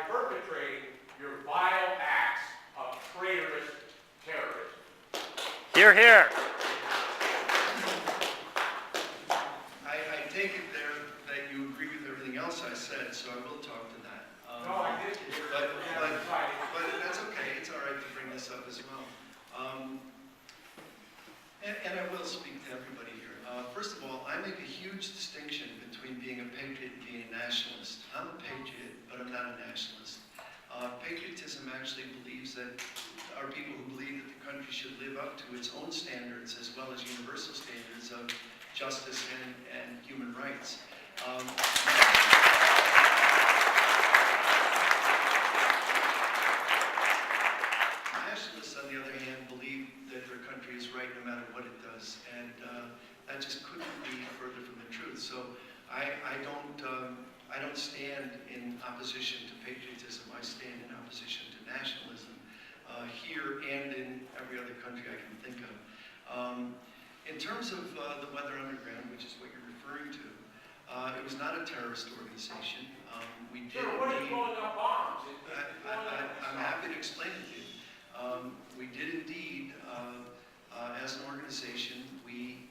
perpetrating your vile acts of traitorous terrorism. Hear, hear. I take it there that you agree with everything else I said, so I will talk to that. No, I didn't. But that's okay. It's all right to bring this up as well. And I will speak to everybody here. First of all, I make a huge distinction between being a patriot and being a nationalist. I'm a patriot, but I'm not a nationalist. Patriotism actually believes that are people who believe that the country should live up to its own standards as well as universal standards of justice and human rights. Nationalists, on the other hand, believe that their country is right no matter what it does, and that just couldn't be further from the truth. So I don't stand in opposition to patriotism. I stand in opposition to nationalism here and in every other country I can think of. In terms of the Weather Underground, which is what you're referring to, it was not a terrorist organization. We did. Sure, what are you blowing up bombs? I'm happy to explain it to you. We did indeed, as an organization, we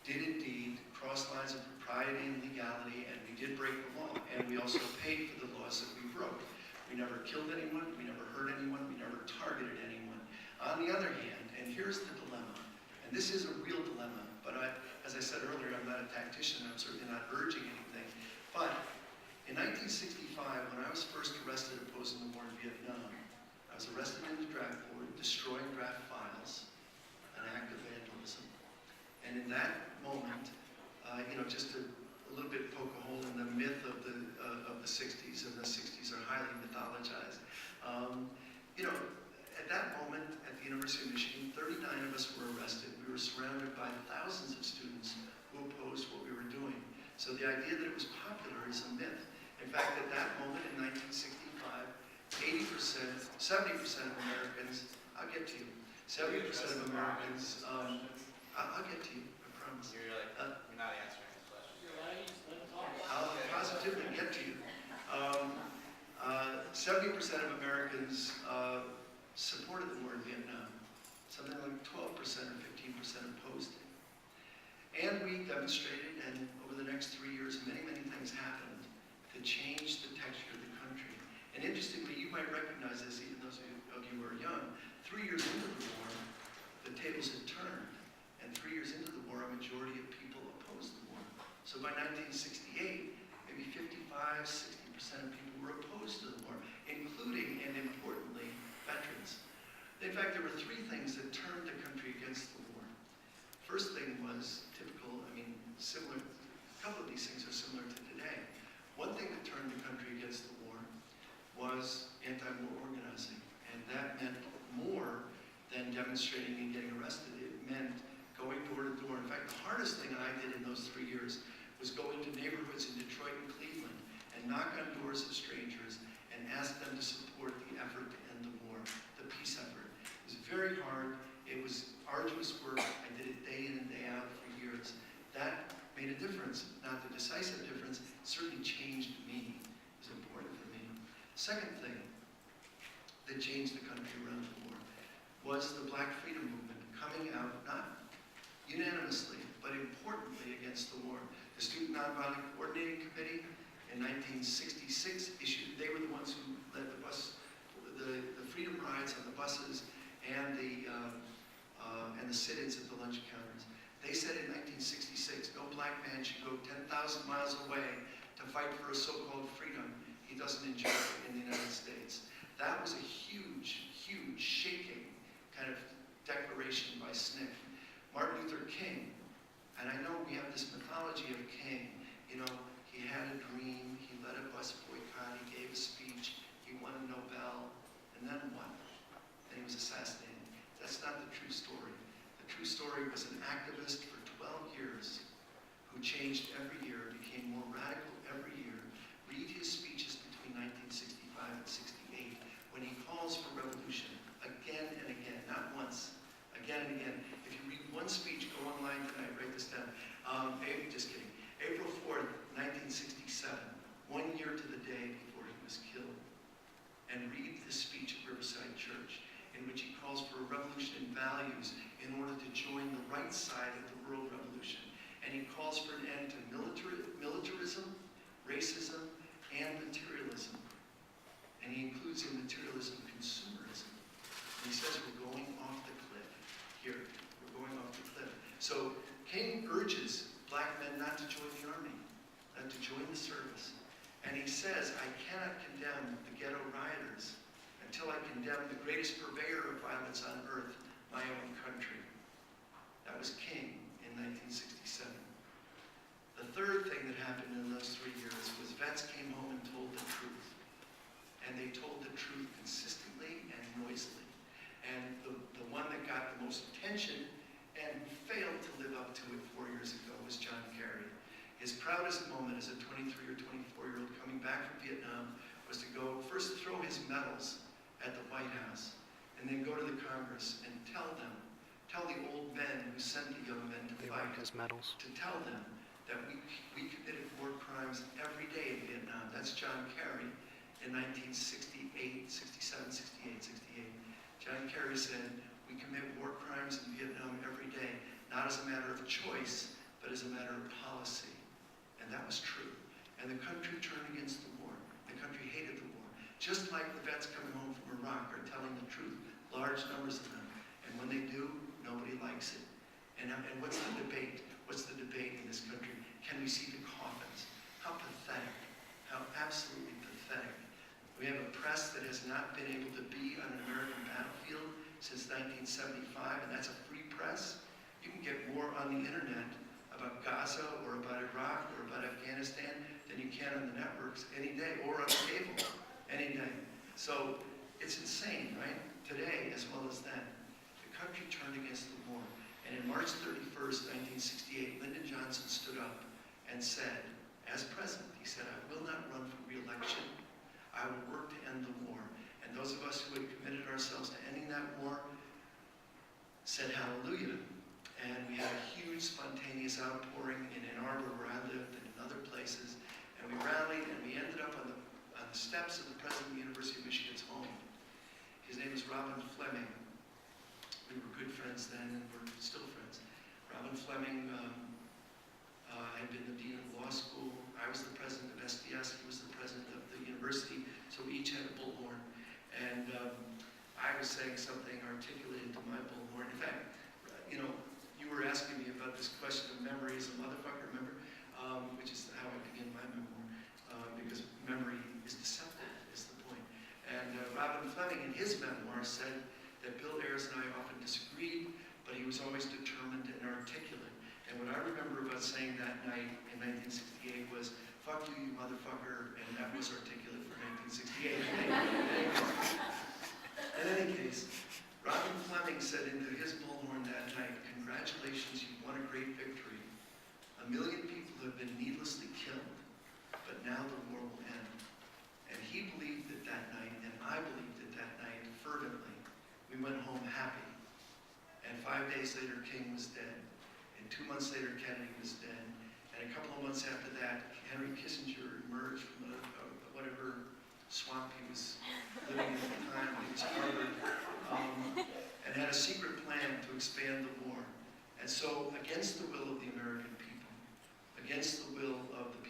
did indeed cross lines of propriety and legality, and we did break the law, and we also paid for the laws that we broke. We never killed anyone, we never hurt anyone, we never targeted anyone. On the other hand, and here's the dilemma, and this is a real dilemma, but as I said earlier, I'm not a tactician, I'm certainly not urging anything, but in 1965, when I was first arrested opposing the war in Vietnam, I was arrested in the draft board, destroying draft files, an act of vandalism. And in that moment, just a little bit poke a hole in the myth of the 60s, and the 60s are highly mythologized. At that moment, at the University of Michigan, 39 of us were arrested. We were surrounded by thousands of students who opposed what we were doing. So the idea that it was popular is a myth. In fact, at that moment in 1965, 70% of Americans, I'll get to you, 70% of Americans, I'll get to you, I promise. You're not answering this question. I'll positively get to you. 70% of Americans supported the war in Vietnam. Something like 12% or 15% opposed it. And we demonstrated, and over the next 3 years, many, many things happened to change the texture of the country. And interestingly, you might recognize this, even those of you who are young. 3 years into the war, the tables had turned. And 3 years into the war, a majority of people opposed the war. So by 1968, maybe 55, 60% of people were opposed to the war, including, and importantly, veterans. In fact, there were 3 things that turned the country against the war. First thing was typical, similar, a couple of these things are similar to today. One thing that turned the country against the war was anti-war organizing. And that meant more than demonstrating and getting arrested. It meant going door to door. In fact, the hardest thing I did in those 3 years was go into neighborhoods in Detroit and Cleveland and knock on doors of strangers and ask them to support the effort to end the war, the peace effort. It was very hard. It was arduous work. I did it day in and day out for years. That made a difference. Not the decisive difference, it certainly changed me. It was important for me. Second thing that changed the country around the war was the Black Freedom Movement coming out, not unanimously, but importantly against the war. The Student Nonviolent Coordinating Committee in 1966 issued, they were the ones who led the freedom rides on the buses and the sit-ins at the lunch counters. They said in 1966, no black man should go 10,000 miles away to fight for a so-called freedom he doesn't enjoy in the United States. That was a huge, huge, shaking kind of declaration by SNCC. Martin Luther King, and I know we have this mythology of King, he had a dream, he led a bus boycott, he gave a speech, he won a Nobel, and then what? Then he was assassinated. That's not the true story. The true story was an activist for 12 years who changed every year, became more radical every year. Read his speeches between 1965 and 68 when he calls for revolution again and again, not once, again and again. If you read one speech, go online tonight, write this down. Just kidding. April 4th, 1967, 1 year to the day before he was killed. and read this speech at Riverside Church, in which he calls for a revolution in values in order to join the right side of the world revolution. And he calls for an end to militarism, racism, and materialism. And he includes in materialism consumerism. And he says we're going off the cliff here. We're going off the cliff. So King urges black men not to join the army, not to join the service. And he says, I cannot condemn the ghetto rioters until I condemn the greatest purveyor of violence on earth, my own country. That was King in 1967. The third thing that happened in those 3 years was vets came home and told the truth. And they told the truth consistently and noisily. And the one that got the most attention and failed to live up to it 4 years ago was John Kerry. His proudest moment as a 23 or 24-year-old coming back from Vietnam was to go first throw his medals at the White House and then go to the Congress and tell the old men who sent the young men to fight, to tell them that we committed war crimes every day in Vietnam. That's John Kerry in 1968, 67, 68, 68. John Kerry said, we commit war crimes in Vietnam every day, not as a matter of choice, but as a matter of policy. And that was true. And the country turned against the war. The country hated the war. Just like the vets coming home from Iraq are telling the truth, large numbers of them. And when they do, nobody likes it. And what's the debate? What's the debate in this country? Can we see the coffins? How pathetic. How absolutely pathetic. We have a press that has not been able to be on an American battlefield since 1975, and that's a free press. You can get more on the internet about Gaza or about Iraq or about Afghanistan than you can on the networks any day, or on cable any day. So it's insane, right? Today as well as then. The country turned against the war. And in March 31st, 1968, Lyndon Johnson stood up and said, as president, he said, I will not run for re-election. I will work to end the war. And those of us who had committed ourselves to ending that war said hallelujah. And we had a huge spontaneous outpouring in Ann Arbor, where I lived, and in other places. And we rallied, and we ended up on the steps of the president of the University of Michigan's home. His name is Robin Fleming. We were good friends then, and we're still friends. Robin Fleming had been the dean of law school. I was the president of SDS. He was the president of the university. So we each had a bullhorn. And I was saying something articulated to my bullhorn. In fact, you were asking me about this question of memory as a motherfucker, remember? Which is how I begin my memoir, because memory is deceptive, is the point. And Robin Fleming, in his memoir, said that Bill Ayers and I often disagreed, but he was always determined and articulate. And what I remember about saying that night in 1968 was, fuck you, you motherfucker, and that was articulate for 1968. In any case, Robin Fleming said into his bullhorn that night, congratulations, you won a great victory. 1 million people have been needlessly killed, but now the war will end. And he believed it that night, and I believed it that night fervently. We went home happy. And 5 days later, King was dead. And 2 months later, Kennedy was dead. And a couple of months after that, Henry Kissinger emerged from whatever swamp he was living in at the time, he was Harvard, and had a secret plan to expand the war. And so, against the will of the American people, against the will of the